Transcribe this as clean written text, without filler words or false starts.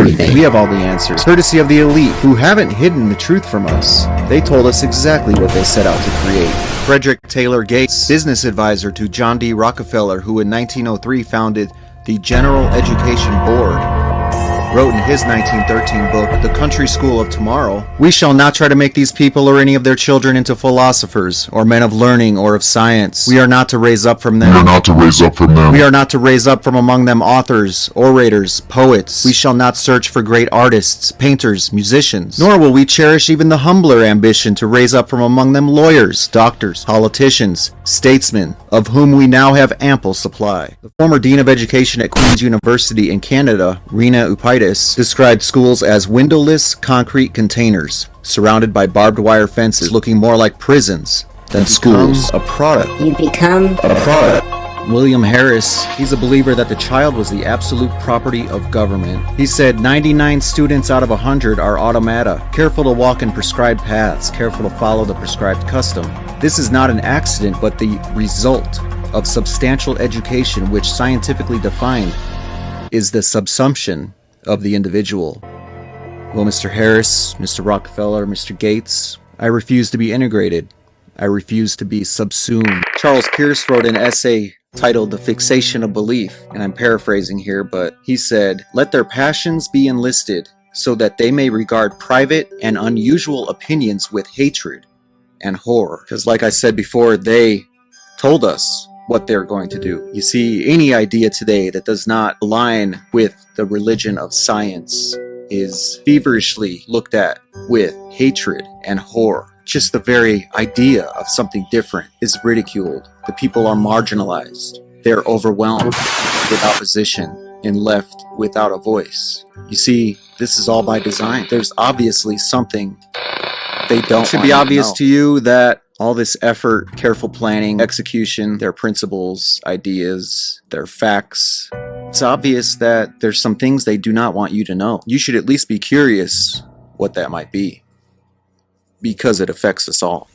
everything. We have all the answers, courtesy of the elite, who haven't hidden the truth from us. They told us exactly what they set out to create. Frederick Taylor Gates, business advisor to John D. Rockefeller, who in 1903 founded the General Education Board, wrote in his 1913 book, The Country School of Tomorrow, "We shall not try to make these people or any of their children into philosophers, or men of learning or of science. We are not to raise up from them. We are not to raise up from among them authors, orators, poets. We shall not search for great artists, painters, musicians. Nor will we cherish even the humbler ambition to raise up from among them lawyers, doctors, politicians, statesmen, of whom we now have ample supply." The former Dean of Education at Queen's University in Canada, Rena Upaitis, described schools as windowless concrete containers surrounded by barbed wire fences looking more like prisons than schools. A product. You become A product. William Harris, he's a believer that the child was the absolute property of government. He said 99 students out of 100 are automata, careful to walk in prescribed paths, careful to follow the prescribed custom. This is not an accident, but the result of substantial education, which scientifically defined is the subsumption of the individual. Well, Mr. Harris, Mr. Rockefeller, Mr. Gates, I refuse to be integrated. I refuse to be subsumed. Charles Peirce wrote an essay titled The Fixation of Belief, and I'm paraphrasing here, but he said, "Let their passions be enlisted so that they may regard private and unusual opinions with hatred and horror." Because like I said before, they told us what they're going to do. You see, any idea today that does not align with the religion of science is feverishly looked at with hatred and horror. Just the very idea of something different is ridiculed. The people are marginalized. They're overwhelmed with opposition and left without a voice. You see, this is all by design. There's obviously something they don't. It should be obvious to you that all this effort, careful planning, execution, their principles, ideas, their facts, it's obvious that there's some things they do not want you to know. You should at least be curious what that might be, because it affects us all.